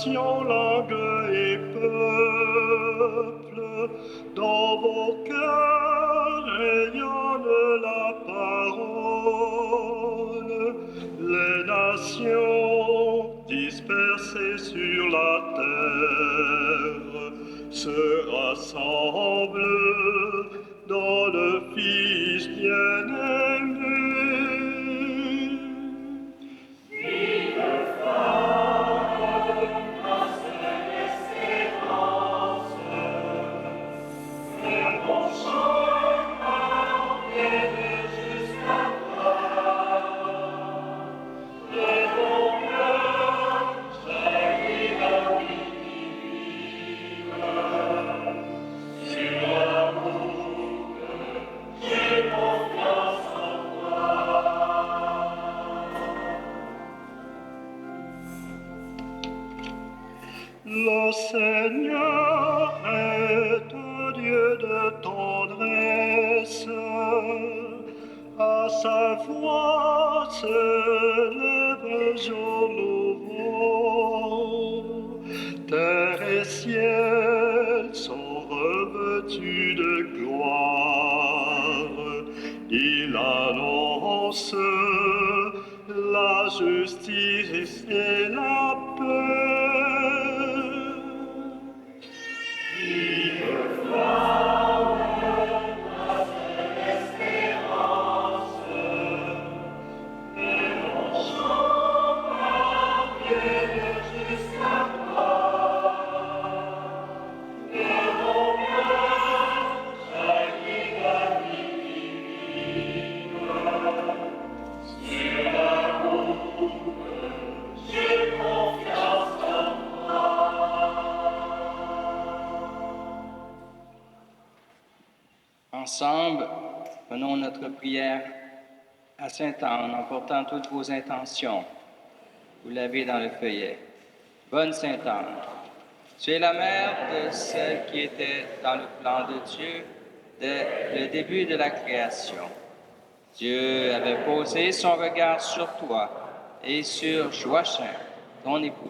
nations, langues et peuples, dans vos cœurs rayonne la parole. Les nations dispersées sur la terre se rassemblent dans le Fils bien-aimé. Le Seigneur est un Dieu de tendresse, à sa voix s'élève sur l'auvent. Terre et ciel sont revêtus de gloire. Il annonce la justice et la paix. Ensemble, prenons notre prière à Sainte-Anne en portant toutes vos intentions. Vous l'avez dans le feuillet. Bonne Sainte-Anne, tu es la mère de celle qui était dans le plan de Dieu dès le début de la création. Dieu avait posé son regard sur toi et sur Joachim, ton époux,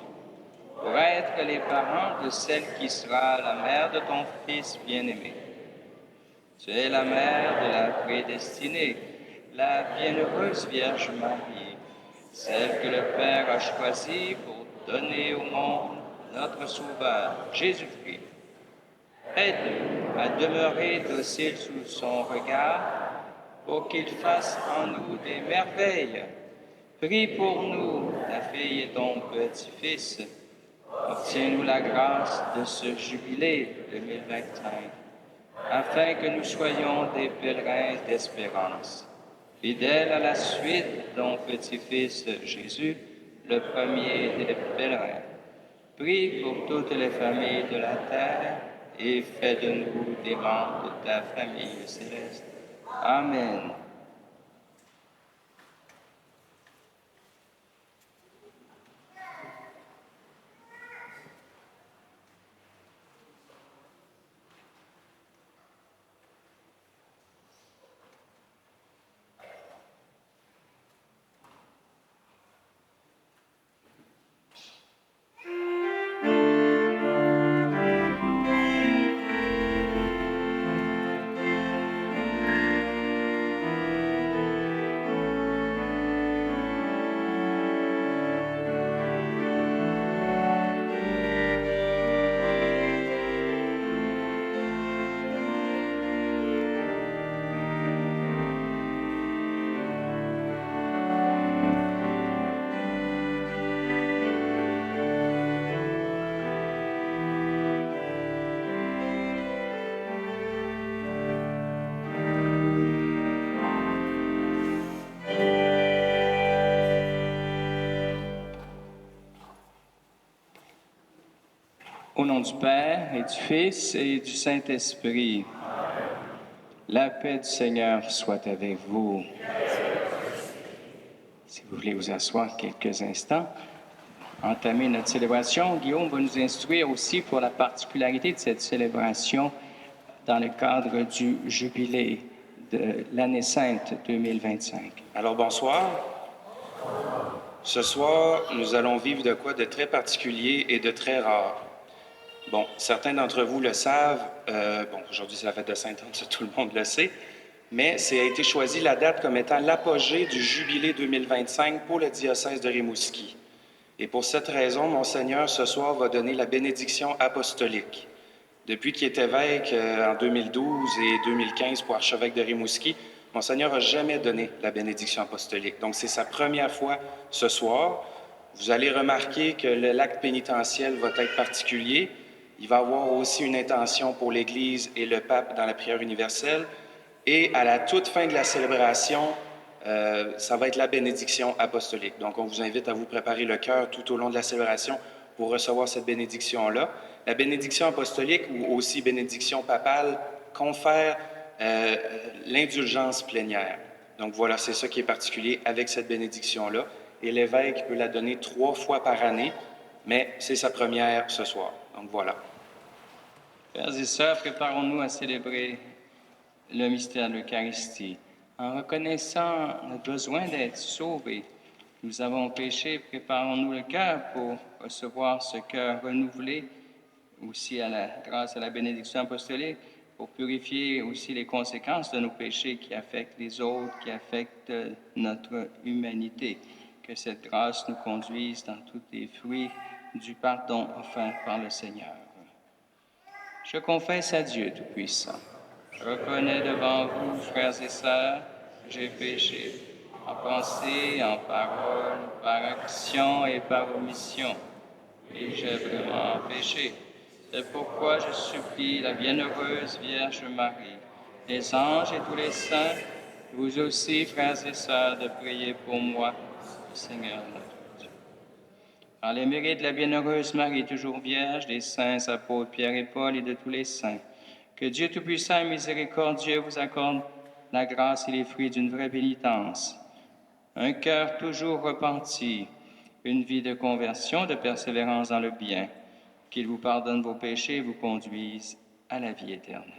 pour être les parents de celle qui sera la mère de ton Fils bien-aimé. Tu es la mère de la prédestinée, la bienheureuse Vierge Marie, celle que le Père a choisie pour donner au monde notre Sauveur, Jésus-Christ. Aide-nous à demeurer dociles sous son regard pour qu'il fasse en nous des merveilles. Prie pour nous, ta fille et ton petit-fils. Obtiens-nous la grâce de ce jubilé 2025. Afin que nous soyons des pèlerins d'espérance, fidèles à la suite de ton petit-fils Jésus, le premier des pèlerins. Prie pour toutes les familles de la terre et fais de nous des membres de ta famille céleste. Amen. Au nom du Père et du Fils et du Saint-Esprit, la paix du Seigneur soit avec vous. Si vous voulez vous asseoir quelques instants, entamer notre célébration, Guillaume va nous instruire aussi pour la particularité de cette célébration dans le cadre du jubilé de l'année sainte 2025. Alors bonsoir. Ce soir, nous allons vivre de quoi de très particulier et de très rare. Bon, certains d'entre vous le savent. Aujourd'hui, c'est la fête de Sainte-Anne, ça, tout le monde le sait. Mais ça a été choisi la date comme étant l'apogée du jubilé 2025 pour le diocèse de Rimouski. Et pour cette raison, Monseigneur, ce soir, va donner la bénédiction apostolique. Depuis qu'il est évêque en 2012 et 2015 pour archevêque de Rimouski, Monseigneur n'a jamais donné la bénédiction apostolique. Donc, c'est sa première fois ce soir. Vous allez remarquer que l'acte pénitentiel va être particulier. Il va avoir aussi une intention pour l'Église et le pape dans la prière universelle. Et à la toute fin de la célébration, ça va être la bénédiction apostolique. Donc, on vous invite à vous préparer le cœur tout au long de la célébration pour recevoir cette bénédiction-là. La bénédiction apostolique, ou aussi bénédiction papale, confère l'indulgence plénière. Donc voilà, c'est ça qui est particulier avec cette bénédiction-là. Et l'évêque peut la donner 3 fois par année, mais c'est sa première ce soir. Donc voilà. Frères et sœurs, préparons-nous à célébrer le mystère de l'Eucharistie. En reconnaissant notre besoin d'être sauvés, nous avons péché, préparons-nous le cœur pour recevoir ce cœur renouvelé, aussi grâce à la bénédiction apostolique, pour purifier aussi les conséquences de nos péchés qui affectent les autres, qui affectent notre humanité. Que cette grâce nous conduise dans tous les fruits du pardon offert par le Seigneur. Je confesse à Dieu Tout-Puissant. Je reconnais devant vous, frères et sœurs, que j'ai péché, en pensée, en parole, par action et par omission. Et j'ai vraiment péché. C'est pourquoi je supplie la bienheureuse Vierge Marie, les anges et tous les saints, vous aussi, frères et sœurs, de prier pour moi, le Seigneur notre Dieu. Par les mérites de la bienheureuse Marie, toujours Vierge, des saints apôtres Pierre et Paul et de tous les saints, que Dieu Tout-Puissant et miséricordieux vous accorde la grâce et les fruits d'une vraie pénitence, un cœur toujours repenti, une vie de conversion, de persévérance dans le bien, qu'il vous pardonne vos péchés et vous conduise à la vie éternelle.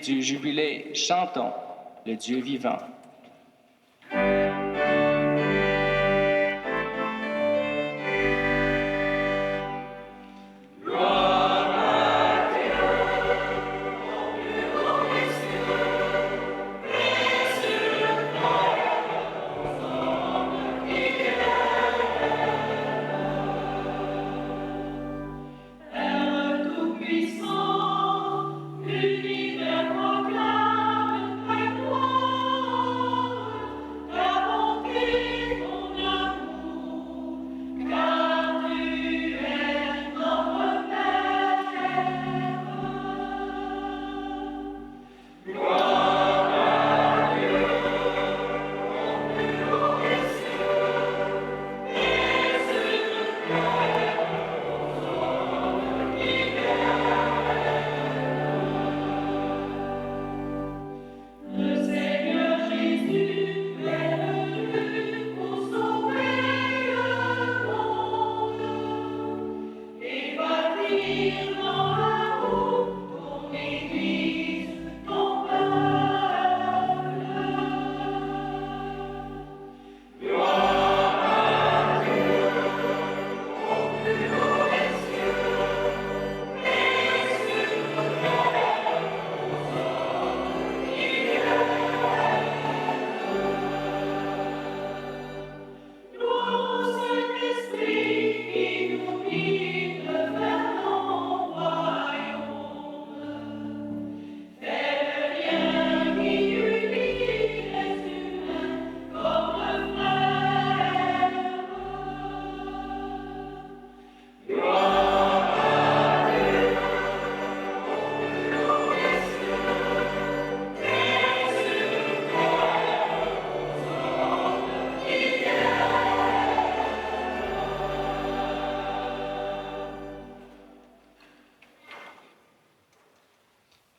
Du jubilé, chantons le Dieu vivant. Univers proclame ta gloire.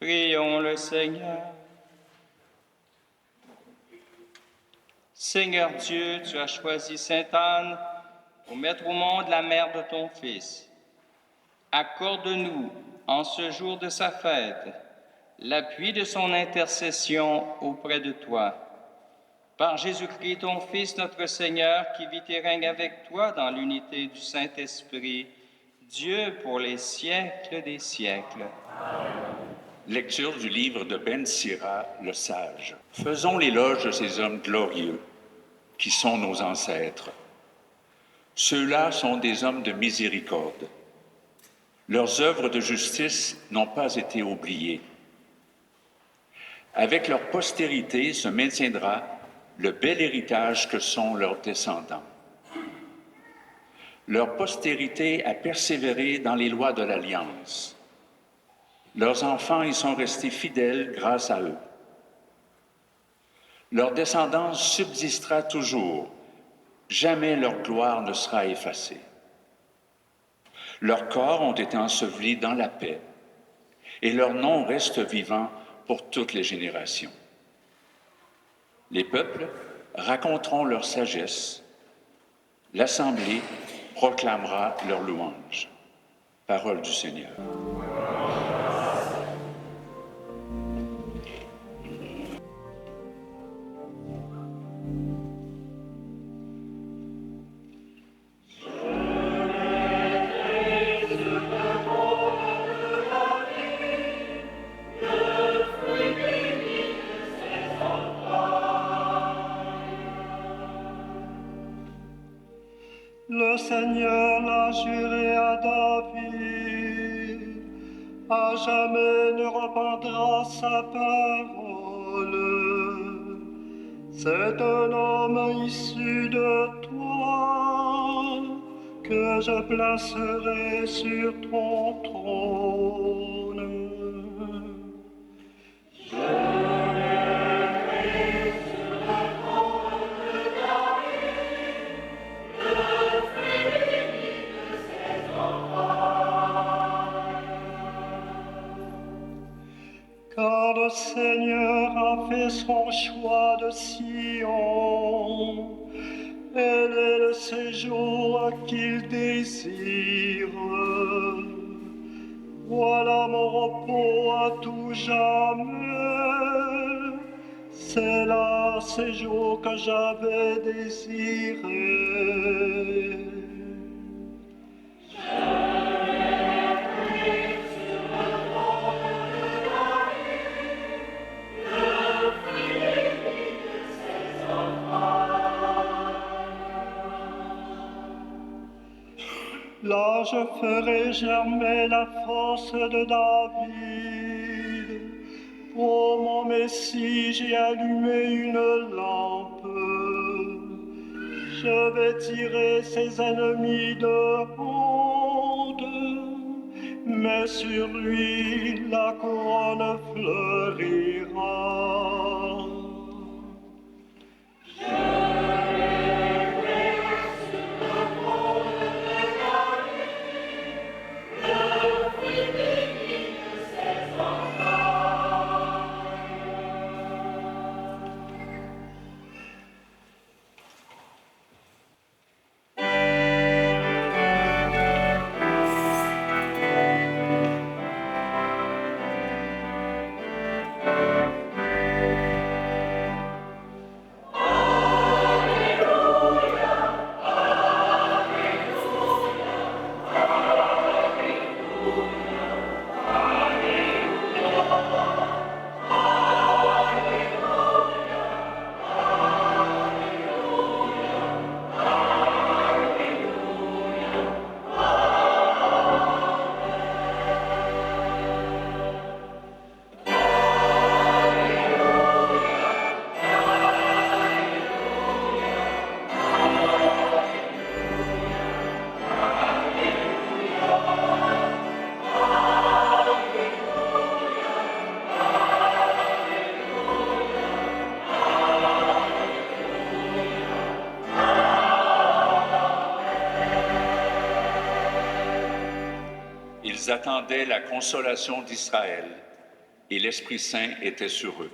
Prions le Seigneur. Seigneur Dieu, tu as choisi Sainte Anne pour mettre au monde la mère de ton Fils. Accorde-nous, en ce jour de sa fête, l'appui de son intercession auprès de toi. Par Jésus-Christ, ton Fils, notre Seigneur, qui vit et règne avec toi dans l'unité du Saint-Esprit, Dieu pour les siècles des siècles. Lecture du livre de Ben Sira, le sage. Faisons l'éloge de ces hommes glorieux, qui sont nos ancêtres. Ceux-là sont des hommes de miséricorde. Leurs œuvres de justice n'ont pas été oubliées. Avec leur postérité se maintiendra le bel héritage que sont leurs descendants. Leur postérité a persévéré dans les lois de l'Alliance. Leurs enfants y sont restés fidèles grâce à eux. Leur descendance subsistera toujours. Jamais leur gloire ne sera effacée. Leurs corps ont été ensevelis dans la paix, et leur nom reste vivant pour toutes les générations. Les peuples raconteront leur sagesse. L'Assemblée proclamera leur louange. Parole du Seigneur. Le Seigneur l'a juré à David, à jamais ne repentira sa parole. C'est un homme issu de toi que je placerai sur ton trône. Car le Seigneur a fait son choix de Sion, elle est le séjour qu'il désire. Voilà mon repos à tout jamais, c'est là séjour que j'avais désiré. Là je ferai germer la force de David. Pour mon Messie, j'ai allumé une lampe. Je vais tirer ses ennemis de honte, mais sur lui la couronne fleurira. Ils attendaient la consolation d'Israël. et l'Esprit Saint était sur eux.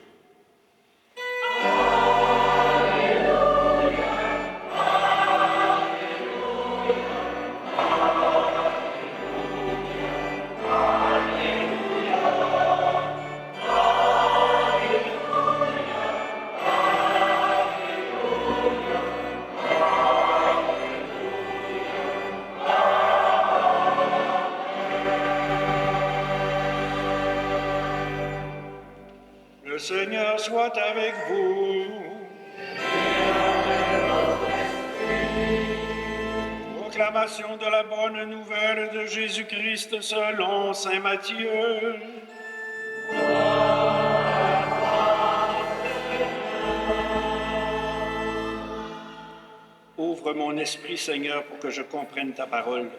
Le Seigneur soit avec vous. Proclamation de la bonne nouvelle de Jésus-Christ selon saint Matthieu. Ouvre mon esprit, Seigneur, pour que je comprenne ta parole.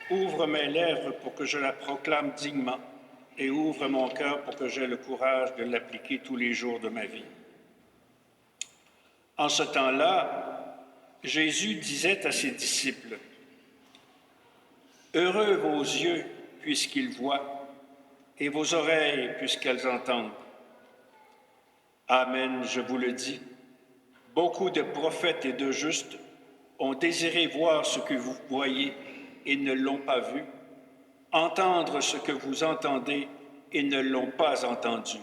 Ouvre mes lèvres pour que je la proclame dignement. Et ouvre mon cœur pour que j'aie le courage de l'appliquer tous les jours de ma vie. En ce temps-là, Jésus disait à ses disciples, « Heureux vos yeux puisqu'ils voient, et vos oreilles puisqu'elles entendent. Amen, je vous le dis, beaucoup de prophètes et de justes ont désiré voir ce que vous voyez et ne l'ont pas vu, entendre ce que vous entendez et ne l'ont pas entendu. »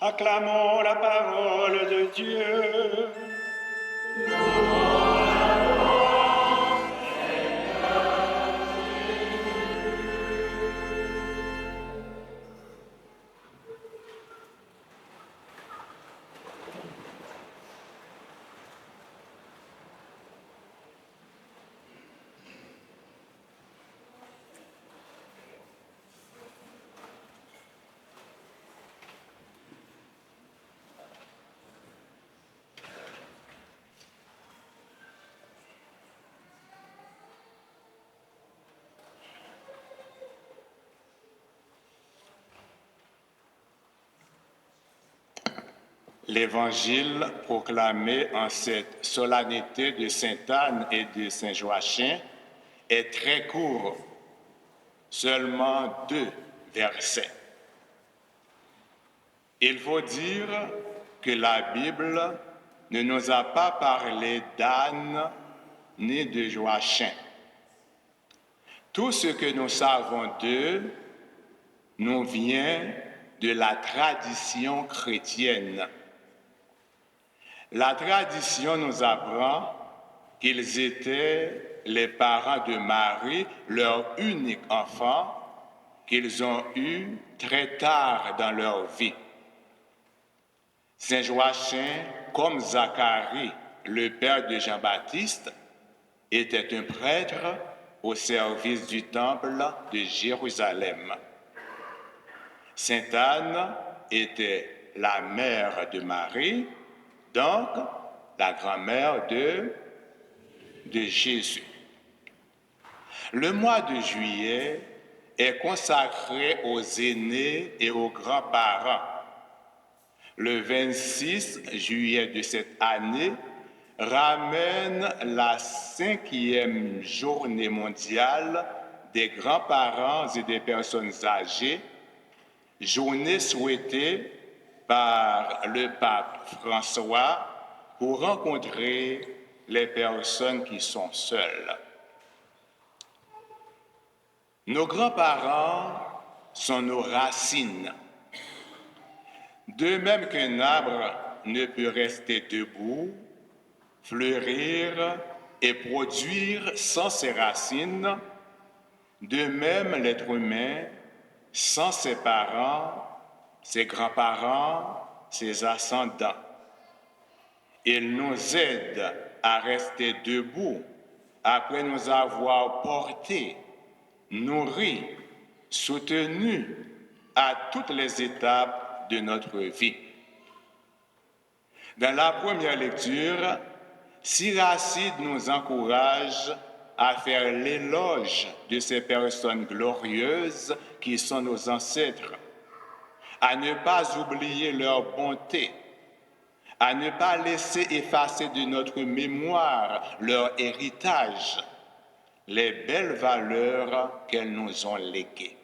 Acclamons la parole de Dieu. L'Évangile proclamé en cette solennité de Sainte Anne et de Saint Joachim est très court, seulement 2 versets. Il faut dire que la Bible ne nous a pas parlé d'Anne ni de Joachim. Tout ce que nous savons d'eux nous vient de la tradition chrétienne. La tradition nous apprend qu'ils étaient les parents de Marie, leur unique enfant, qu'ils ont eu très tard dans leur vie. Saint Joachim, comme Zacharie, le père de Jean-Baptiste, était un prêtre au service du temple de Jérusalem. Sainte Anne était la mère de Marie, donc la grand-mère de Jésus. Le mois de juillet est consacré aux aînés et aux grands-parents. Le 26 juillet de cette année ramène la 5e journée mondiale des grands-parents et des personnes âgées, journée souhaitée par le pape François pour rencontrer les personnes qui sont seules. Nos grands-parents sont nos racines. De même qu'un arbre ne peut rester debout, fleurir et produire sans ses racines, de même l'être humain, sans ses parents, ses grands-parents, ses ascendants. Il nous aide à rester debout après nous avoir portés, nourris, soutenus à toutes les étapes de notre vie. Dans la première lecture, Siracide nous encourage à faire l'éloge de ces personnes glorieuses qui sont nos ancêtres. à ne pas oublier leur bonté, à ne pas laisser effacer de notre mémoire leur héritage, les belles valeurs qu'elles nous ont léguées.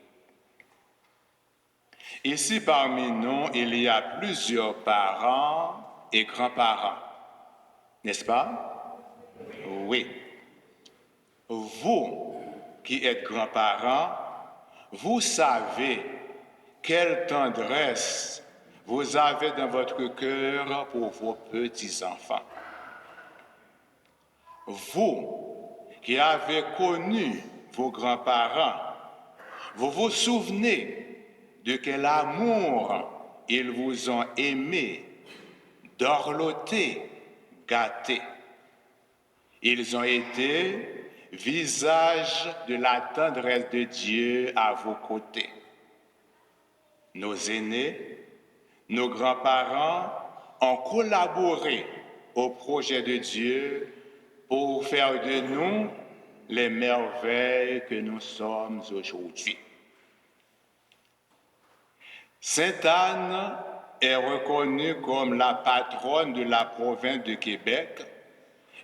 Ici parmi nous, il y a plusieurs parents et grands-parents, n'est-ce pas? Oui. Vous qui êtes grands-parents, vous savez quelle tendresse vous avez dans votre cœur pour vos petits-enfants. Vous qui avez connu vos grands-parents, vous vous souvenez de quel amour ils vous ont aimé, dorloté, gâté. Ils ont été visage de la tendresse de Dieu à vos côtés. Nos aînés, nos grands-parents ont collaboré au projet de Dieu pour faire de nous les merveilles que nous sommes aujourd'hui. Sainte Anne est reconnue comme la patronne de la province de Québec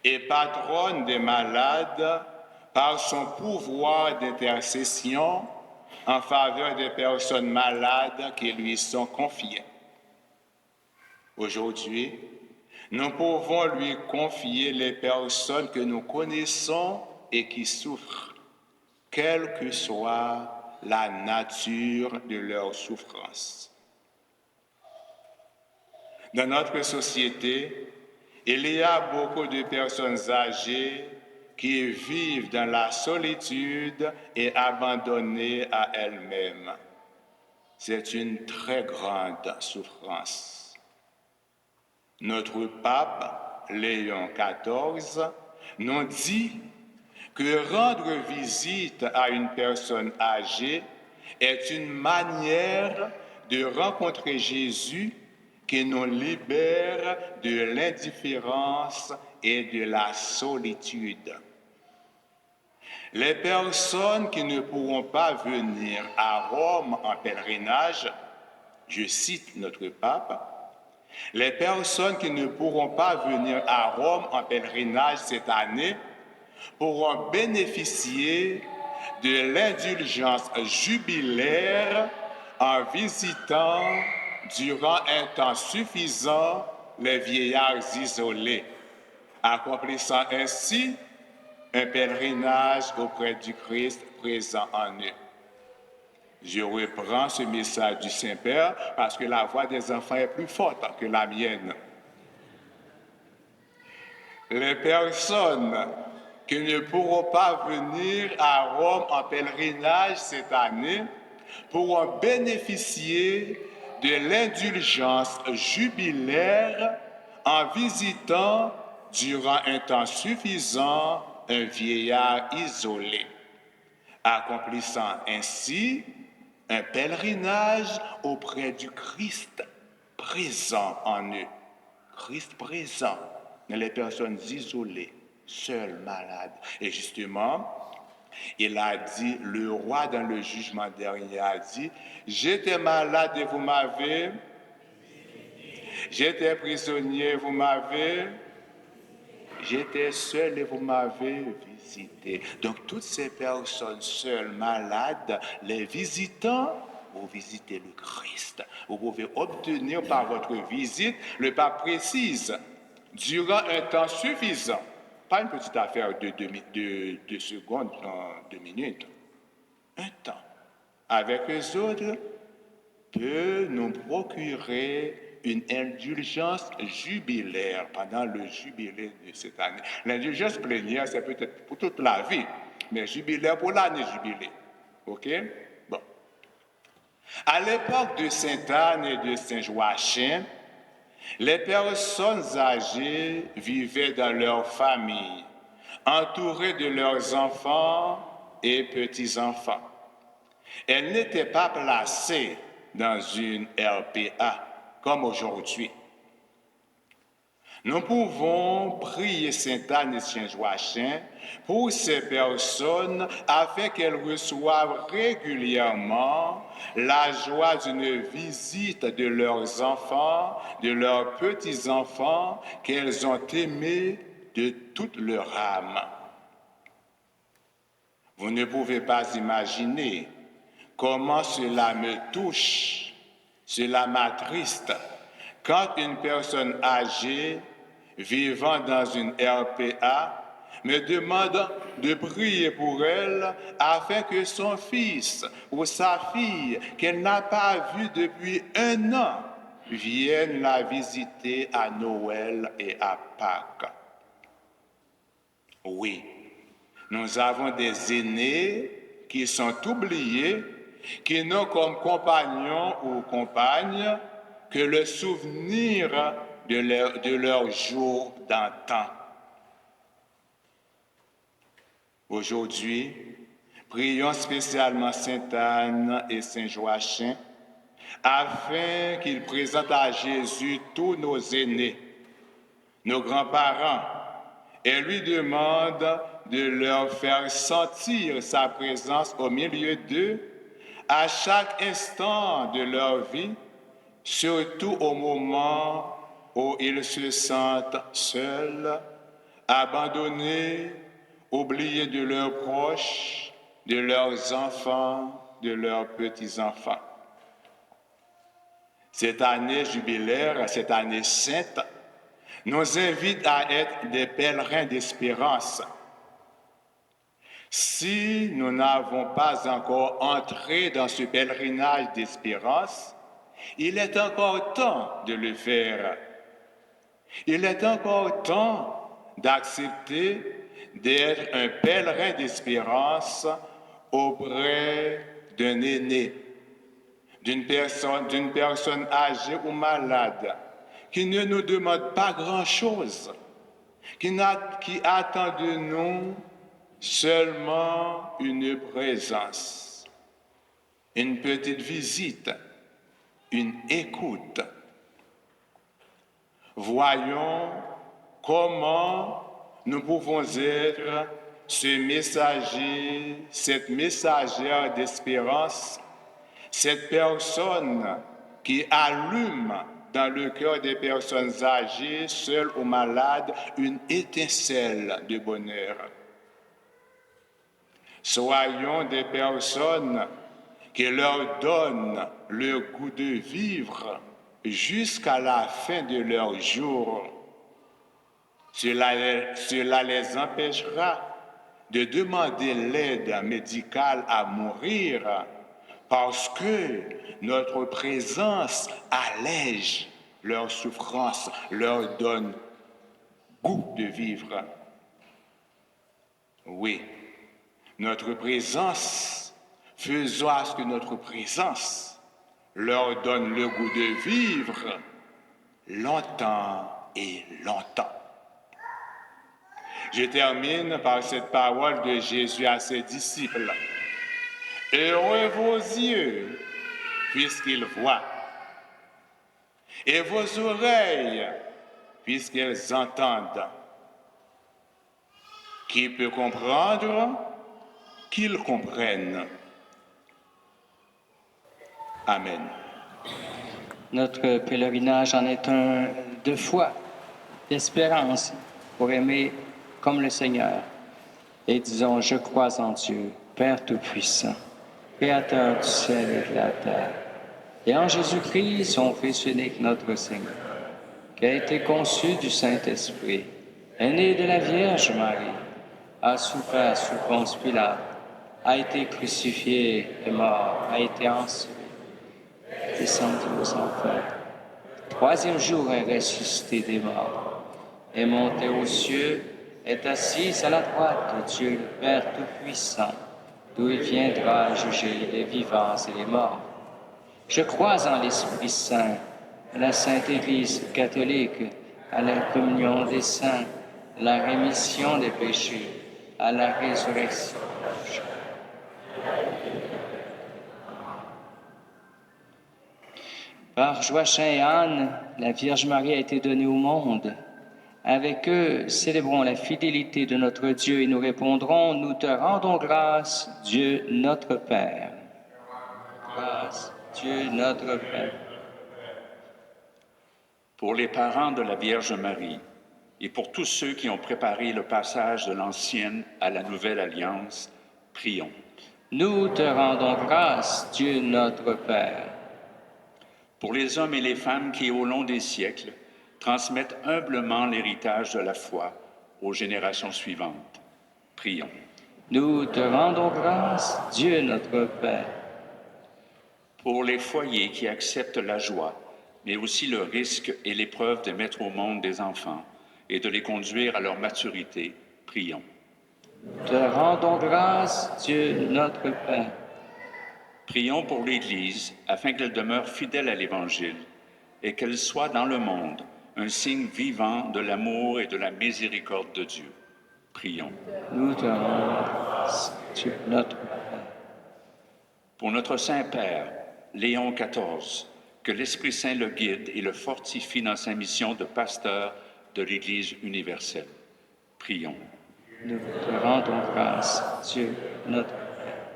et patronne des malades par son pouvoir d'intercession en faveur des personnes malades qui lui sont confiées. Aujourd'hui, nous pouvons lui confier les personnes que nous connaissons et qui souffrent, quelle que soit la nature de leur souffrance. Dans notre société, il y a beaucoup de personnes âgées qui vivent dans la solitude et abandonnées à elles-mêmes. C'est une très grande souffrance. Notre pape, Léon XIV, nous dit que rendre visite à une personne âgée est une manière de rencontrer Jésus qui nous libère de l'indifférence et de la solitude. Les personnes qui ne pourront pas venir à Rome en pèlerinage, je cite notre pape, les personnes qui ne pourront pas venir à Rome en pèlerinage cette année pourront bénéficier de l'indulgence jubilaire en visitant durant un temps suffisant les vieillards isolés, accomplissant ainsi un pèlerinage auprès du Christ présent en eux. Je reprends ce message du Saint-Père parce que la voix des enfants est plus forte que la mienne. Les personnes qui ne pourront pas venir à Rome en pèlerinage cette année pourront bénéficier de l'indulgence jubilaire en visitant durant un temps suffisant un vieillard isolé, accomplissant ainsi un pèlerinage auprès du Christ présent en eux. Christ présent dans les personnes isolées, seules, malades. Et justement, il a dit, le roi dans le jugement dernier a dit, j'étais malade et vous m'avez, j'étais prisonnier, vous m'avez, j'étais seul et vous m'avez visité. Donc toutes ces personnes seules, malades, les visitant, vous visitez le Christ. Vous pouvez obtenir par votre visite, le pape précise, durant un temps suffisant, pas une petite affaire de 2 secondes, 2 minutes, un temps, avec eux autres, peut nous procurer une indulgence jubilaire pendant le jubilé de cette année. L'indulgence plénière, c'est peut-être pour toute la vie, mais jubilaire pour l'année jubilée. OK? Bon. À l'époque de Sainte Anne et de Saint Joachim, les personnes âgées vivaient dans leur famille, entourées de leurs enfants et petits-enfants. Elles n'étaient pas placées dans une RPA comme aujourd'hui. Nous pouvons prier Sainte Anne et Saint Joachim pour ces personnes afin qu'elles reçoivent régulièrement la joie d'une visite de leurs enfants, de leurs petits-enfants qu'elles ont aimés de toute leur âme. Vous ne pouvez pas imaginer comment cela me touche, cela m'attriste quand une personne âgée vivant dans une RPA me demande de prier pour elle afin que son fils ou sa fille qu'elle n'a pas vu depuis 1 an vienne la visiter à Noël et à Pâques. Oui, nous avons des aînés qui sont oubliés, qui n'ont comme compagnon ou compagne que le souvenir de leur jour d'antan. Aujourd'hui, prions spécialement Sainte Anne et Saint Joachim afin qu'ils présentent à Jésus tous nos aînés, nos grands-parents, et lui demandent de leur faire sentir sa présence au milieu d'eux à chaque instant de leur vie, surtout au moment où ils se sentent seuls, abandonnés, oubliés de leurs proches, de leurs enfants, de leurs petits-enfants. Cette année jubilaire, cette année sainte, nous invite à être des pèlerins d'espérance. Si nous n'avons pas encore entré dans ce pèlerinage d'espérance, il est encore temps de le faire. Il est encore temps d'accepter d'être un pèlerin d'espérance auprès d'un aîné, d'une personne âgée ou malade, qui ne nous demande pas grand-chose, qui attend de nous seulement une présence, une petite visite, une écoute. Voyons comment nous pouvons être ce messager, cette messagère d'espérance, cette personne qui allume dans le cœur des personnes âgées, seules ou malades, une étincelle de bonheur. Soyons des personnes qui leur donnent le goût de vivre jusqu'à la fin de leur jour. Cela les empêchera de demander l'aide médicale à mourir parce que notre présence allège leur souffrance, leur donne goût de vivre. Oui, notre présence, faisons à ce que notre présence leur donne le goût de vivre longtemps et longtemps. Je termine par cette parole de Jésus à ses disciples. Heureux vos yeux, puisqu'ils voient, et vos oreilles, puisqu'elles entendent. Qui peut comprendre, qu'ils comprennent. Amen. Notre pèlerinage en est un de foi, d'espérance, pour aimer comme le Seigneur. Et disons, je crois en Dieu, Père Tout-Puissant, Créateur du ciel et de la terre, et en Jésus-Christ, son Fils unique, notre Seigneur, qui a été conçu du Saint-Esprit, est né de la Vierge Marie, a souffert sous Ponce Pilate, a été crucifié et mort, a été enseveli, descendu aux enfers. 3e jour est ressuscité des morts, est monté aux cieux, est assis à la droite de Dieu le Père Tout-Puissant, d'où il viendra juger les vivants et les morts. Je crois en l'Esprit Saint, à la Sainte Église catholique, à la communion des saints, à la rémission des péchés, à la résurrection. Par Joachim et Anne, la Vierge Marie a été donnée au monde. Avec eux, célébrons la fidélité de notre Dieu et nous répondrons, nous te rendons grâce, Dieu notre Père. Grâce, Dieu notre Père. Pour les parents de la Vierge Marie et pour tous ceux qui ont préparé le passage de l'ancienne à la nouvelle alliance, prions. Nous te rendons grâce, Dieu notre Père. Pour les hommes et les femmes qui, au long des siècles, transmettent humblement l'héritage de la foi aux générations suivantes, prions. Nous te rendons grâce, Dieu notre Père. Pour les foyers qui acceptent la joie, mais aussi le risque et l'épreuve de mettre au monde des enfants et de les conduire à leur maturité, prions. Te rendons grâce, Dieu notre Père. Prions pour l'Église afin qu'elle demeure fidèle à l'Évangile et qu'elle soit dans le monde un signe vivant de l'amour et de la miséricorde de Dieu. Prions. Nous te rendons grâce, Dieu notre Père. Pour notre Saint-Père, Léon XIV, que l'Esprit Saint le guide et le fortifie dans sa mission de pasteur de l'Église universelle. Prions. Nous te rendons grâce, Dieu notre Père.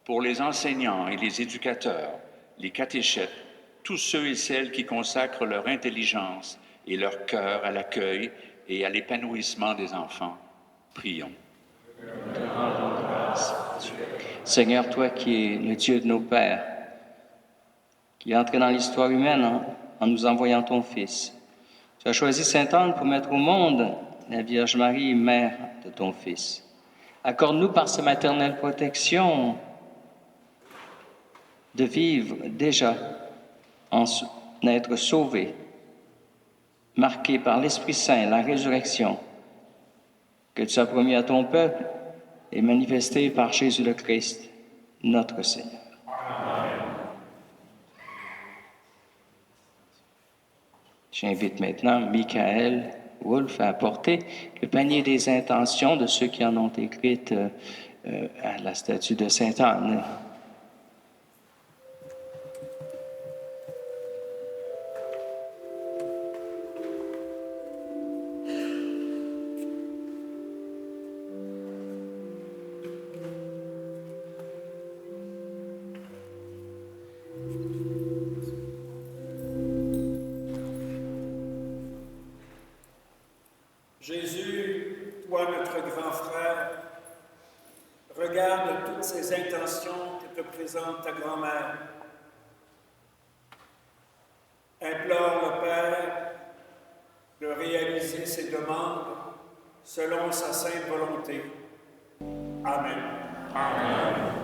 Pour les enseignants et les éducateurs, les catéchètes, tous ceux et celles qui consacrent leur intelligence et leur cœur à l'accueil et à l'épanouissement des enfants, prions. Nous te rendons grâce, Dieu. Seigneur, toi qui es le Dieu de nos pères, qui est entré dans l'histoire humaine en nous envoyant ton Fils, tu as choisi Sainte Anne pour mettre au monde la Vierge Marie, mère de ton Fils. Accorde-nous par sa maternelle protection de vivre déjà en être sauvés, marqués par l'Esprit Saint, la résurrection, que tu as promis à ton peuple et manifesté par Jésus le Christ, notre Seigneur. J'invite maintenant Michael Wolf à apporter le panier des intentions de ceux qui en ont écrites à la statue de Sainte Anne. Jésus, toi notre grand frère, regarde toutes ces intentions que te présente ta grand-mère. Implore le Père de réaliser ses demandes selon sa sainte volonté. Amen. Amen.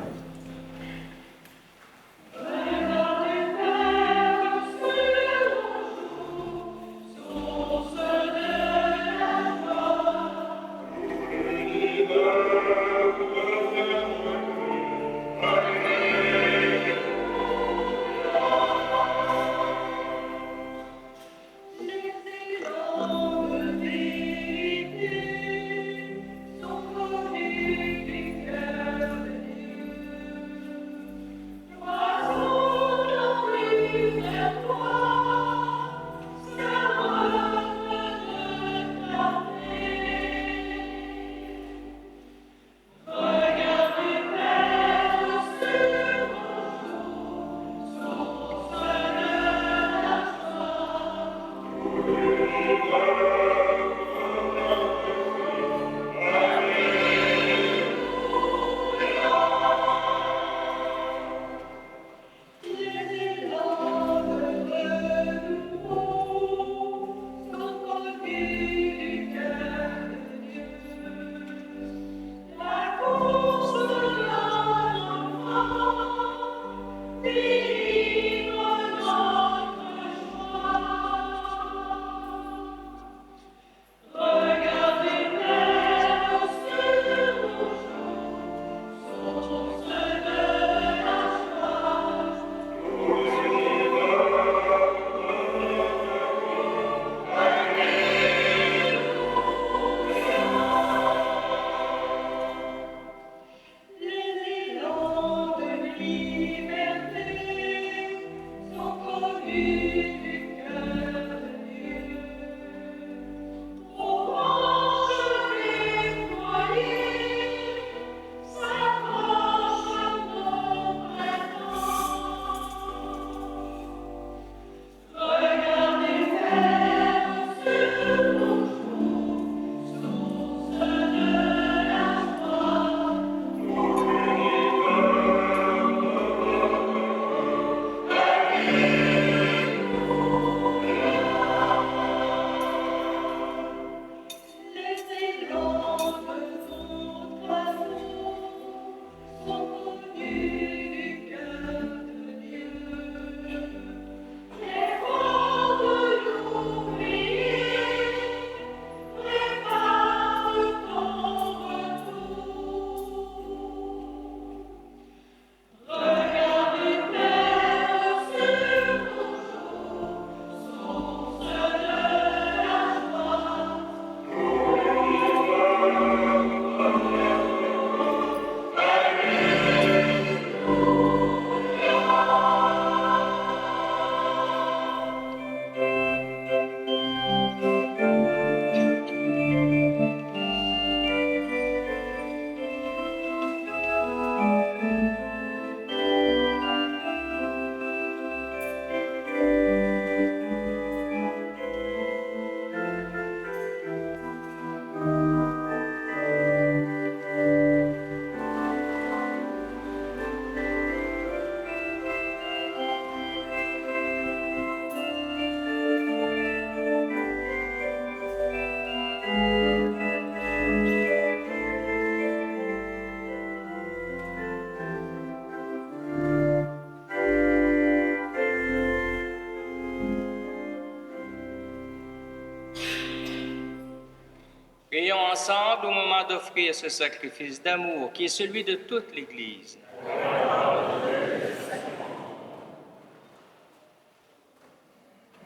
Prions ensemble au moment d'offrir ce sacrifice d'amour qui est celui de toute l'Église.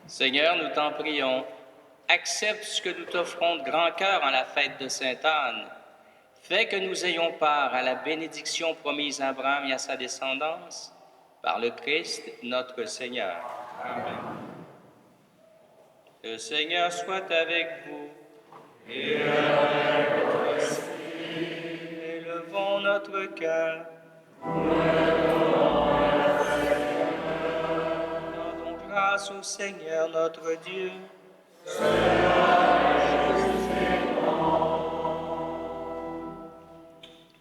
Seigneur, nous t'en prions, accepte ce que nous t'offrons de grand cœur en la fête de Sainte-Anne. Fais que nous ayons part à la bénédiction promise à Abraham et à sa descendance, par le Christ notre Seigneur. Amen. Le Seigneur soit avec vous. Et avec votre esprit. Élevons notre cœur. Rendons grâce au Seigneur notre Dieu.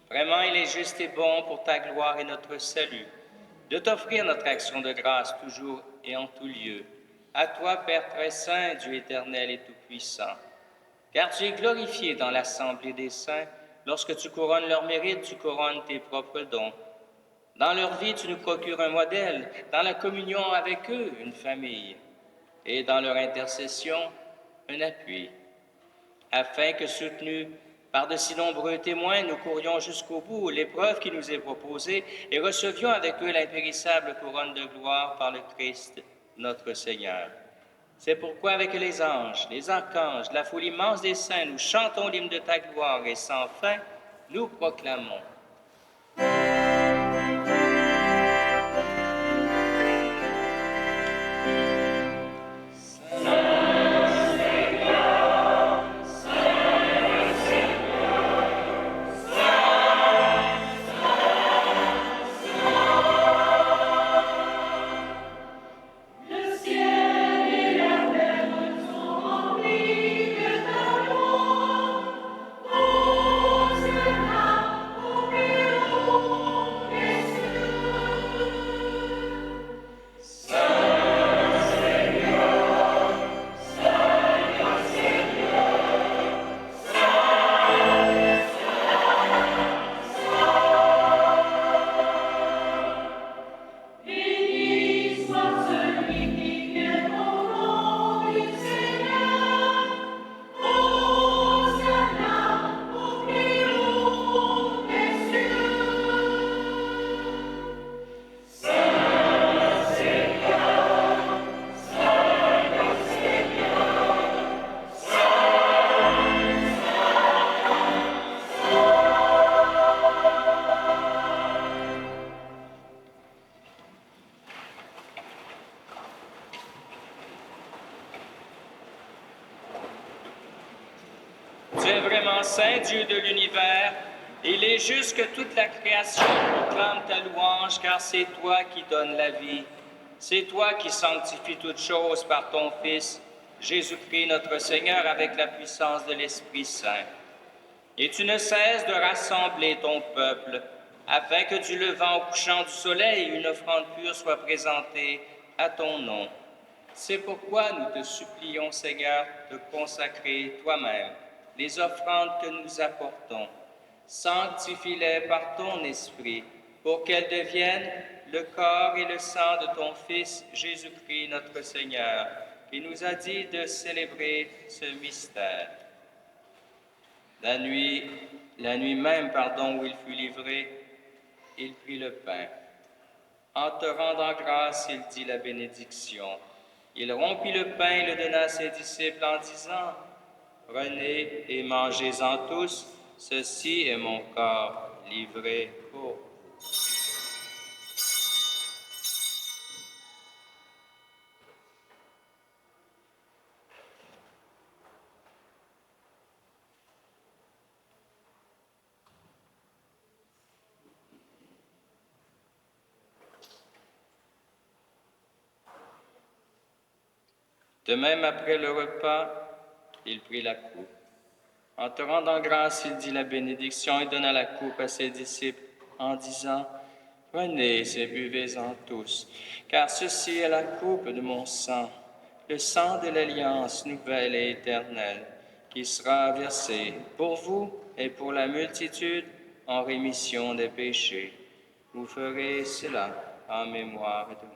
Vraiment, il est juste et bon pour ta gloire et notre salut de t'offrir notre action de grâce toujours et en tout lieu. À toi, Père très saint, Dieu éternel et tout-puissant, car tu es glorifié dans l'assemblée des saints. Lorsque tu couronnes leurs mérites, tu couronnes tes propres dons. Dans leur vie, tu nous procures un modèle, dans la communion avec eux, une famille, et dans leur intercession, un appui, afin que, soutenus par de si nombreux témoins, nous courions jusqu'au bout l'épreuve qui nous est proposée et recevions avec eux l'impérissable couronne de gloire par le Christ, notre Seigneur. C'est pourquoi, avec les anges, les archanges, la foule immense des saints, nous chantons l'hymne de ta gloire et sans fin, nous proclamons. Saint Dieu de l'univers, il est juste que toute la création proclame ta louange, car c'est toi qui donnes la vie. C'est toi qui sanctifies toutes choses par ton Fils, Jésus-Christ notre Seigneur, avec la puissance de l'Esprit Saint. Et tu ne cesses de rassembler ton peuple, afin que du levant au couchant du soleil, une offrande pure soit présentée à ton nom. C'est pourquoi nous te supplions, Seigneur, de consacrer toi-même les offrandes que nous apportons. Sanctifie-les par ton Esprit, pour qu'elles deviennent le corps et le sang de ton Fils, Jésus-Christ, notre Seigneur, qui nous a dit de célébrer ce mystère. La nuit même, où il fut livré, il prit le pain. En te rendant grâce, il dit la bénédiction. Il rompit le pain et le donna à ses disciples en disant: « Prenez et mangez-en tous, ceci est mon corps livré pour vous. » De même, après le repas, il prit la coupe. En te rendant grâce, il dit la bénédiction et donna la coupe à ses disciples en disant: « Prenez et buvez-en tous, car ceci est la coupe de mon sang, le sang de l'alliance nouvelle et éternelle, qui sera versé pour vous et pour la multitude en rémission des péchés. Vous ferez cela en mémoire de moi. »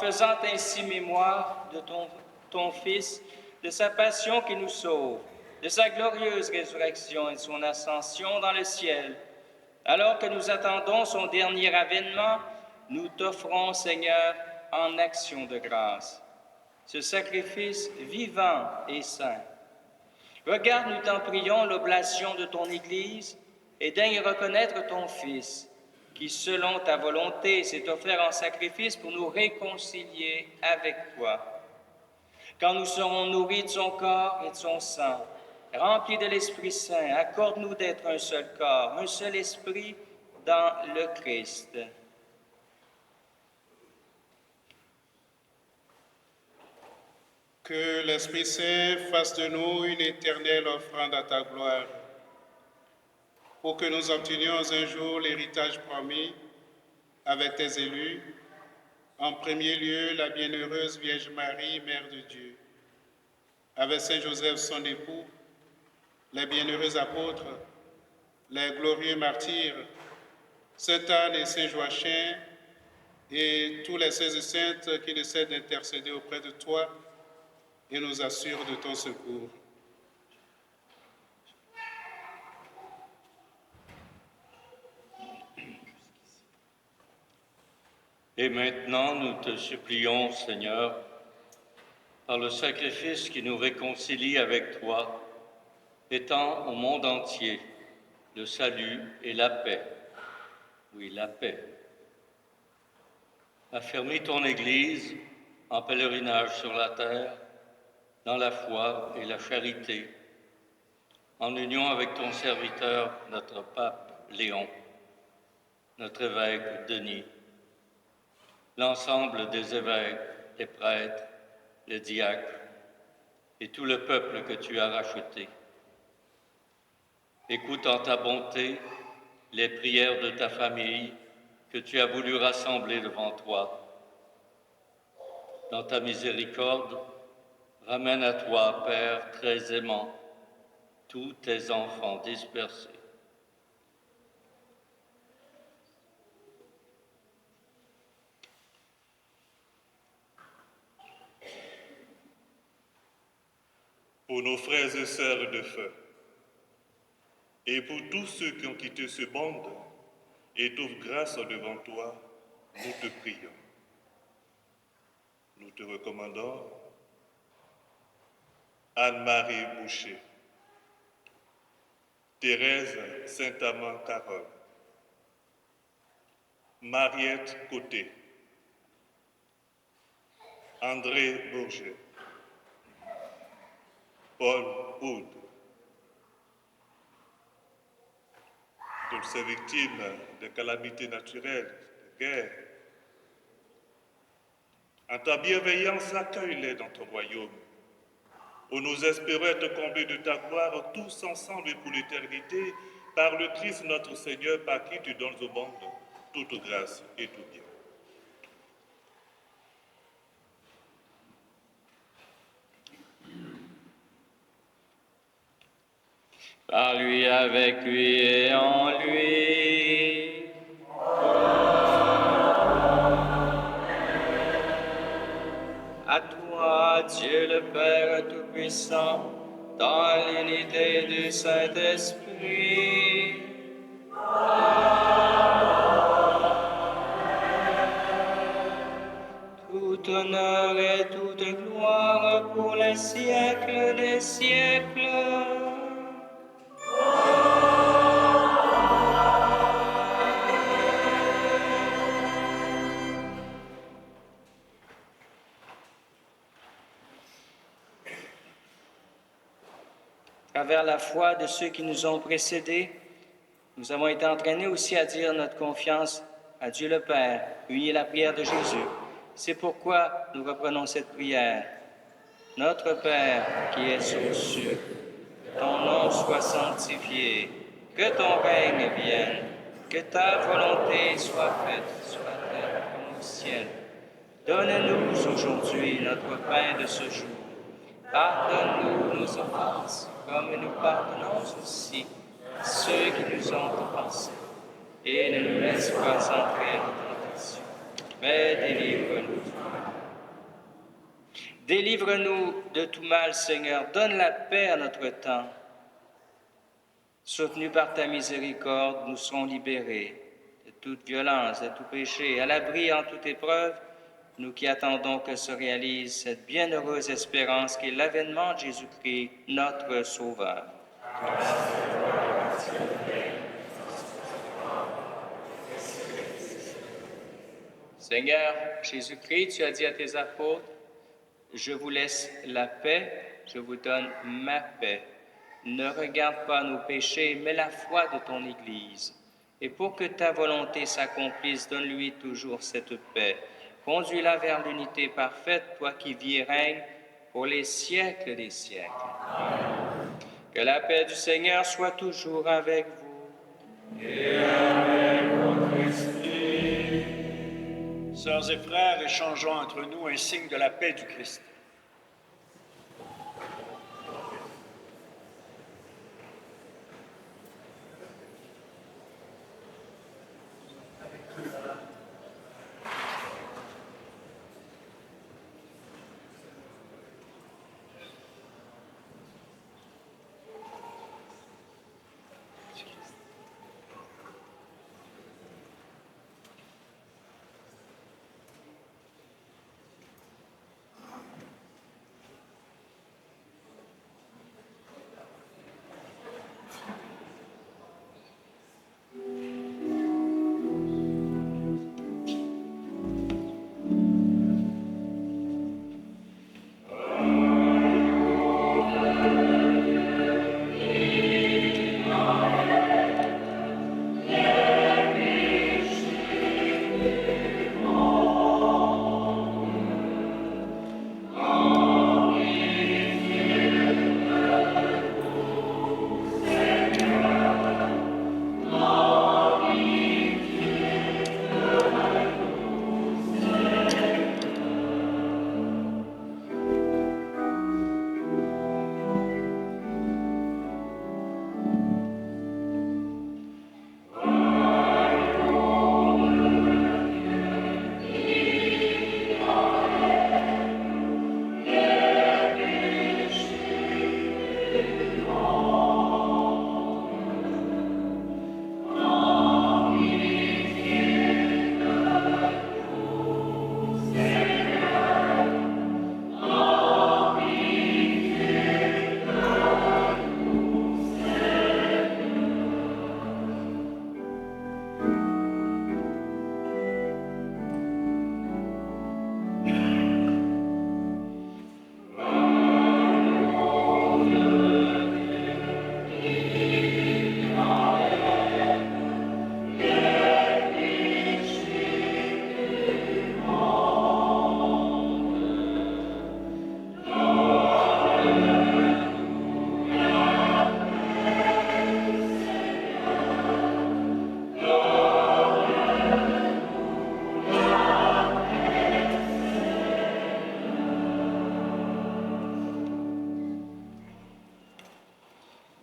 faisant ainsi mémoire de ton Fils, de sa passion qui nous sauve, de sa glorieuse résurrection et de son ascension dans le ciel. Alors que nous attendons son dernier avènement, nous t'offrons, Seigneur, en action de grâce, ce sacrifice vivant et saint. Regarde, nous t'en prions, l'oblation de ton Église et daigne reconnaître ton Fils, qui, selon ta volonté, s'est offert en sacrifice pour nous réconcilier avec toi. Quand nous serons nourris de son corps et de son sang, remplis de l'Esprit Saint, accorde-nous d'être un seul corps, un seul esprit dans le Christ. Que l'Esprit Saint fasse de nous une éternelle offrande à ta gloire, pour que nous obtenions un jour l'héritage promis avec tes élus, en premier lieu la bienheureuse Vierge Marie, Mère de Dieu, avec Saint Joseph son époux, les bienheureux apôtres, les glorieux martyrs, Sainte Anne et Saint Joachim, et tous les saints et saintes qui ne cessent d'intercéder auprès de toi et nous assurent de ton secours. Et maintenant, nous te supplions, Seigneur, par le sacrifice qui nous réconcilie avec toi, étends au monde entier le salut et la paix. Oui, la paix. Affermis ton Église en pèlerinage sur la terre, dans la foi et la charité, en union avec ton serviteur, notre pape Léon, notre évêque Denis, l'ensemble des évêques, les prêtres, les diacres et tout le peuple que tu as racheté. Écoute en ta bonté les prières de ta famille que tu as voulu rassembler devant toi. Dans ta miséricorde, ramène à toi, Père très aimant, tous tes enfants dispersés. Pour nos frères et sœurs de feu, et pour tous ceux qui ont quitté ce monde et trouvent grâce devant toi, nous te prions. Nous te recommandons Anne-Marie Boucher, Thérèse Saint-Amand-Caron, Mariette Côté, André Bourget, Paul Houd, toutes ces victimes de calamités naturelles, de guerre. En ta bienveillance, accueille-les dans ton royaume, où nous espérons être comblés de ta gloire tous ensemble et pour l'éternité, par le Christ notre Seigneur, par qui tu donnes au monde toute grâce et tout bien. Par lui, avec lui et en lui. À toi, Dieu le Père Tout-Puissant, dans l'unité du Saint-Esprit. Tout honneur et toute gloire pour les siècles des siècles. À travers la foi de ceux qui nous ont précédés, nous avons été entraînés aussi à dire notre confiance à Dieu le Père, unis à la prière de Jésus. C'est pourquoi nous reprenons cette prière. Notre Père qui es aux cieux, que ton nom soit sanctifié, que ton règne vienne, que ta volonté soit faite sur la terre comme au ciel. Donne-nous aujourd'hui notre pain de ce jour. Pardonne-nous nos offenses, comme nous pardonnons aussi à ceux qui nous ont offensés. Et ne nous laisse pas entrer en tentation, mais délivre-nous du mal. Délivre-nous de tout mal, Seigneur. Donne la paix à notre temps. Soutenus par ta miséricorde, nous serons libérés de toute violence, de tout péché, à l'abri en toute épreuve, nous qui attendons que se réalise cette bienheureuse espérance qu'est l'avènement de Jésus-Christ, notre Sauveur. Seigneur Jésus-Christ, tu as dit à tes apôtres, « Je vous laisse la paix, je vous donne ma paix. Ne regarde pas nos péchés, mais la foi de ton Église. Et pour que ta volonté s'accomplisse, donne-lui toujours cette paix. Conduis-la vers l'unité parfaite, toi qui vis et règnes pour les siècles des siècles. Amen. Que la paix du Seigneur soit toujours avec vous. Et avec votre esprit. Sœurs et frères, échangeons entre nous un signe de la paix du Christ.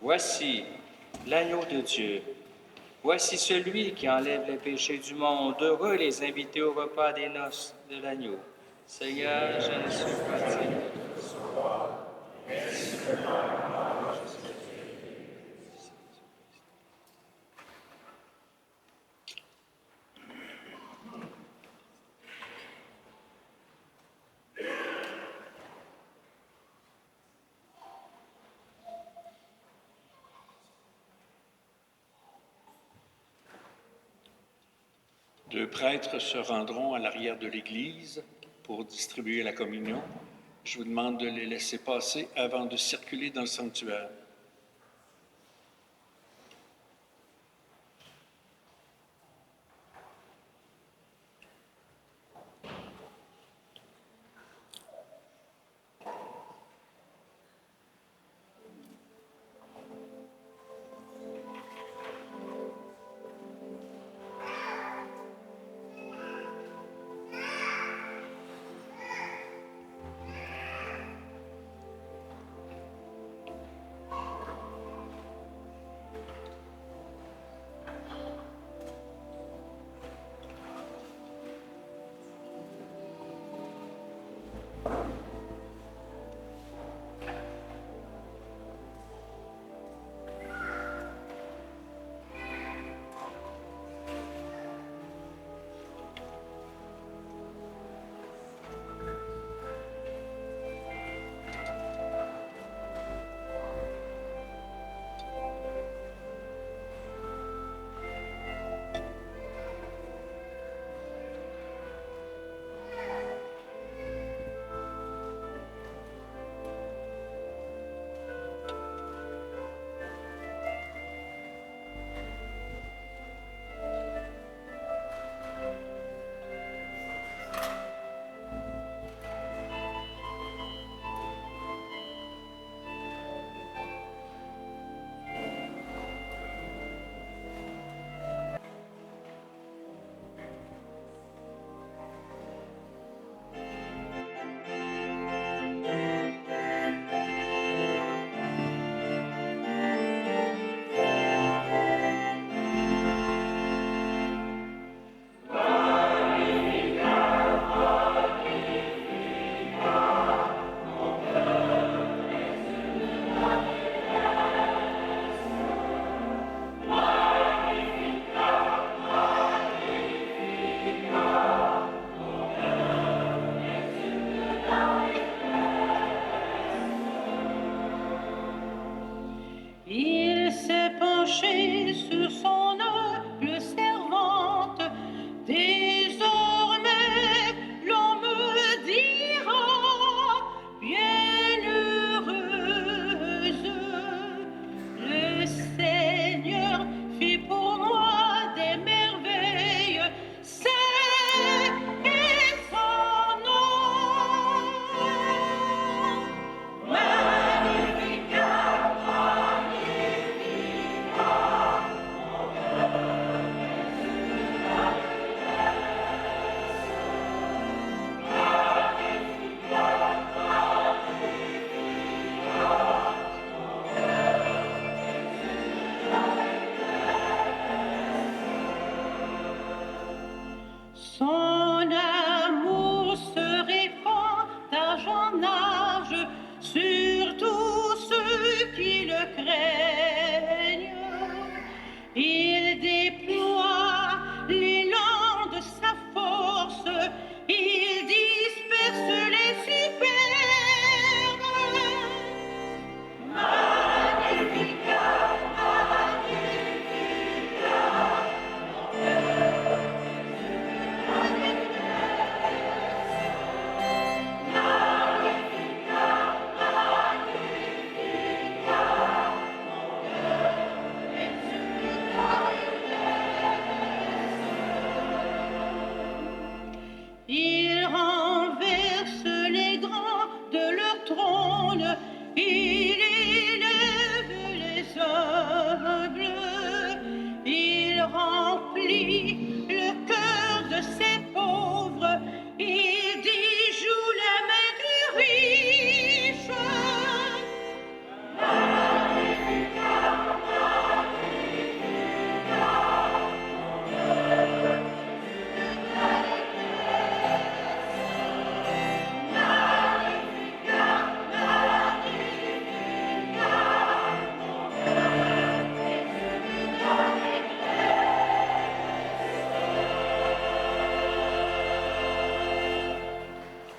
Voici l'agneau de Dieu. Voici celui qui enlève les péchés du monde. Heureux les invités au repas des noces de l'agneau. Seigneur, je ne suis pas digne de recevoir, mais simplement je suis. Deux prêtres se rendront à l'arrière de l'Église pour distribuer la communion. Je vous demande de les laisser passer avant de circuler dans le sanctuaire.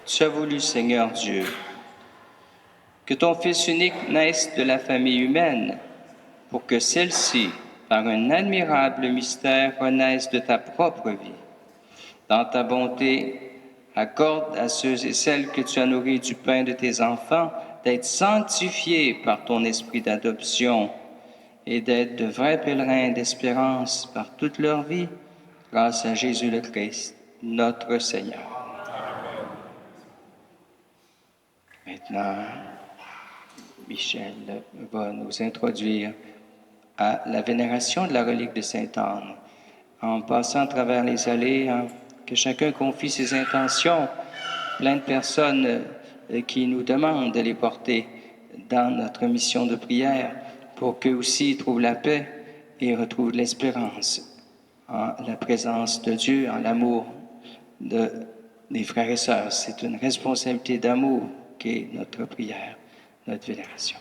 Tu as voulu, Seigneur Dieu, que ton Fils unique naisse de la famille humaine, pour que celle-ci, par un admirable mystère, renaisse de ta propre vie. Dans ta bonté, accorde à ceux et celles que tu as nourris du pain de tes enfants d'être sanctifiés par ton esprit d'adoption et d'être de vrais pèlerins d'espérance par toute leur vie, grâce à Jésus le Christ, notre Seigneur. Maintenant, Michel va nous introduire à la vénération de la relique de Sainte-Anne, en passant à travers les allées, que chacun confie ses intentions. Plein de personnes qui nous demandent de les porter dans notre mission de prière pour qu'eux aussi trouvent la paix et retrouvent l'espérance en la présence de Dieu, en l'amour des frères et sœurs. C'est une responsabilité d'amour qui est notre prière, notre vénération.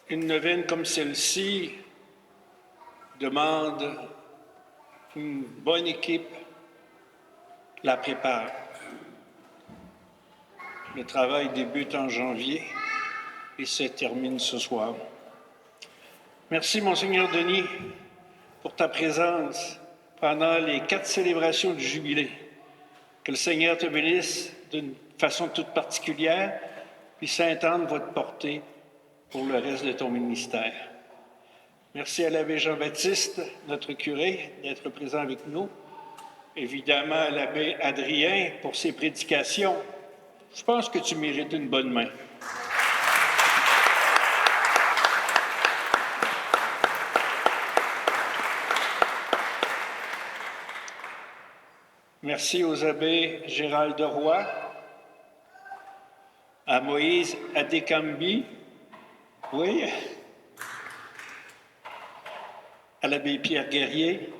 Une neuvaine comme celle-ci demande une bonne équipe la prépare. Le travail débute en janvier et se termine ce soir. Merci, Monseigneur Denis, pour ta présence pendant les 4 célébrations du Jubilé. Que le Seigneur te bénisse d'une façon toute particulière, puis Sainte-Anne va te porter pour le reste de ton ministère. Merci à l'abbé Jean-Baptiste, notre curé, d'être présent avec nous. Évidemment à l'abbé Adrien pour ses prédications. Je pense que tu mérites une bonne main. Merci aux abbés Gérald de Roy, à Moïse Adécambi, oui, à l'abbé Pierre Guerrier,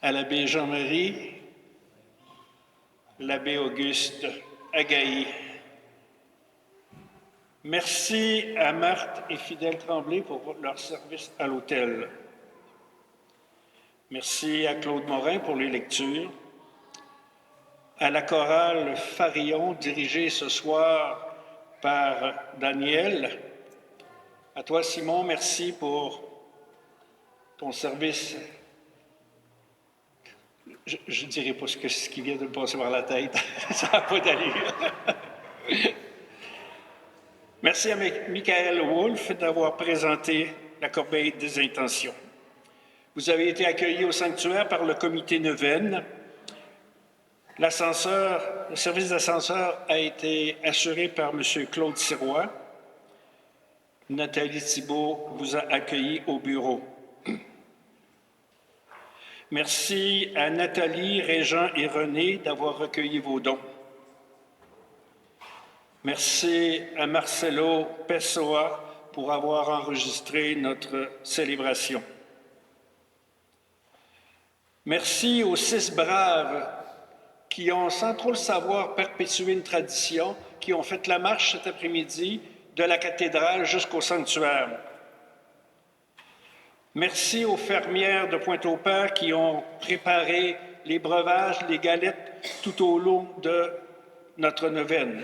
à l'abbé Jean-Marie, l'abbé Auguste Agaï. Merci à Marthe et Fidèle Tremblay pour leur service à l'hôtel. Merci à Claude Morin pour les lectures. À la chorale Farillon, dirigée ce soir par Daniel. À toi, Simon, merci pour ton service. Je ne dirai pas ce qui vient de me passer par la tête. Ça n'a pas d'allure. Merci à Michael Wolff d'avoir présenté la corbeille des intentions. Vous avez été accueillis au sanctuaire par le comité neuvaine. Le service d'ascenseur a été assuré par M. Claude Sirois. Nathalie Thibault vous a accueilli au bureau. Merci à Nathalie, Régent et René d'avoir recueilli vos dons. Merci à Marcelo Pessoa pour avoir enregistré notre célébration. Merci aux 6 braves qui ont, sans trop le savoir, perpétué une tradition, qui ont fait la marche cet après-midi de la cathédrale jusqu'au sanctuaire. Merci aux fermières de Pointe-au-Père qui ont préparé les breuvages, les galettes tout au long de notre neuvaine.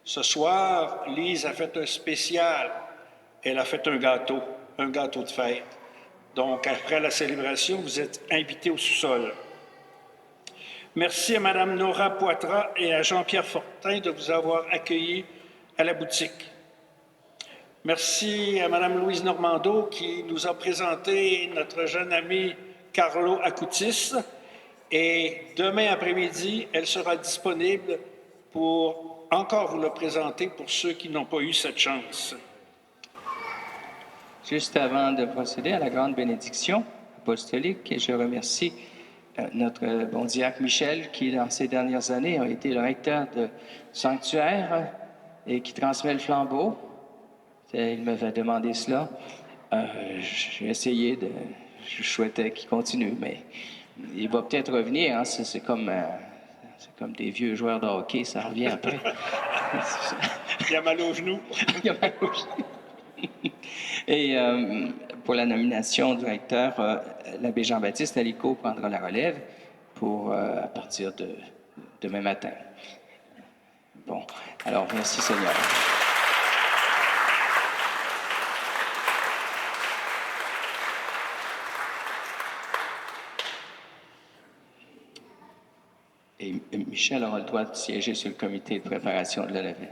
Ce soir, Lise a fait un spécial. Elle a fait un gâteau de fête. Donc, après la célébration, vous êtes invités au sous-sol. Merci à Mme Nora Poitras et à Jean-Pierre Fortin de vous avoir accueillis à la boutique. Merci à Mme Louise Normando qui nous a présenté notre jeune ami Carlo Acutis. Et demain après-midi, elle sera disponible pour encore vous le présenter pour ceux qui n'ont pas eu cette chance. Juste avant de procéder à la grande bénédiction apostolique, je remercie notre bon diacre Michel, qui, dans ces dernières années, a été le recteur de sanctuaire et qui transmet le flambeau. Il m'avait demandé cela. J'ai essayé de... Je souhaitais qu'il continue, mais il va peut-être revenir. Hein. C'est comme des vieux joueurs de hockey, ça revient après. Il a mal aux genoux. Il a mal aux genoux. Et pour la nomination du recteur, l'abbé Jean-Baptiste Alico prendra la relève à partir de demain matin. Bon, alors merci Seigneur. Et Michel aura le droit de siéger sur le comité de préparation de la levée.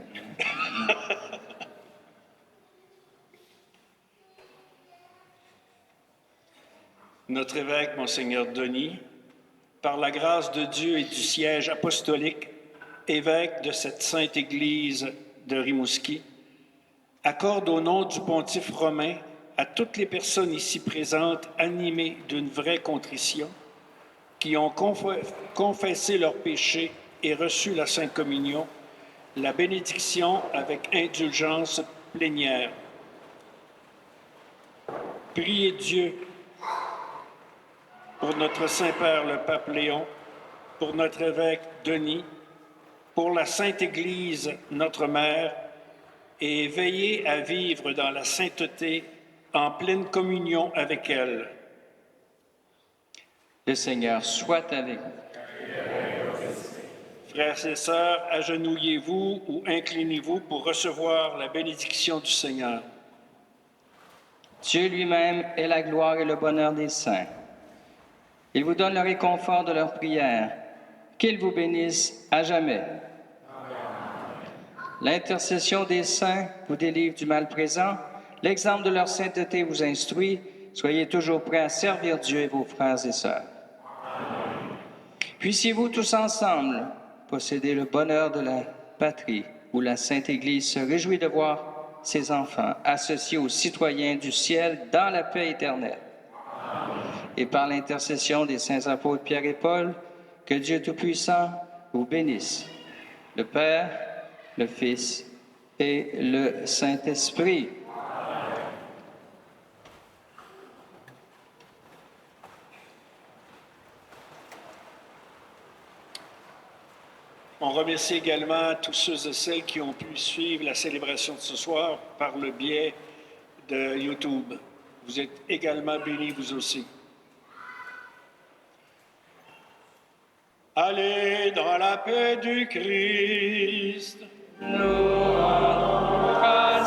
Notre évêque, Monseigneur Denis, par la grâce de Dieu et du siège apostolique, évêque de cette sainte Église de Rimouski, accorde au nom du pontife romain à toutes les personnes ici présentes animées d'une vraie contrition, qui ont confessé leurs péchés et reçu la Sainte Communion, la bénédiction avec indulgence plénière. Priez Dieu pour notre Saint-Père le Pape Léon, pour notre évêque Denis, pour la Sainte Église, notre Mère, et veillez à vivre dans la sainteté en pleine communion avec elle. Le Seigneur soit avec vous. Frères et sœurs, agenouillez-vous ou inclinez-vous pour recevoir la bénédiction du Seigneur. Dieu lui-même est la gloire et le bonheur des saints. Il vous donne le réconfort de leurs prières. Qu'il vous bénisse à jamais. L'intercession des saints vous délivre du mal présent. L'exemple de leur sainteté vous instruit. Soyez toujours prêts à servir Dieu et vos frères et sœurs. Puissiez-vous tous ensemble posséder le bonheur de la patrie où la Sainte Église se réjouit de voir ses enfants associés aux citoyens du ciel dans la paix éternelle. Et par l'intercession des saints apôtres Pierre et Paul, que Dieu Tout-Puissant vous bénisse, le Père, le Fils et le Saint-Esprit. On remercie également tous ceux et celles qui ont pu suivre la célébration de ce soir par le biais de YouTube. Vous êtes également bénis, vous aussi. Allez dans la paix du Christ. Nous rendons grâce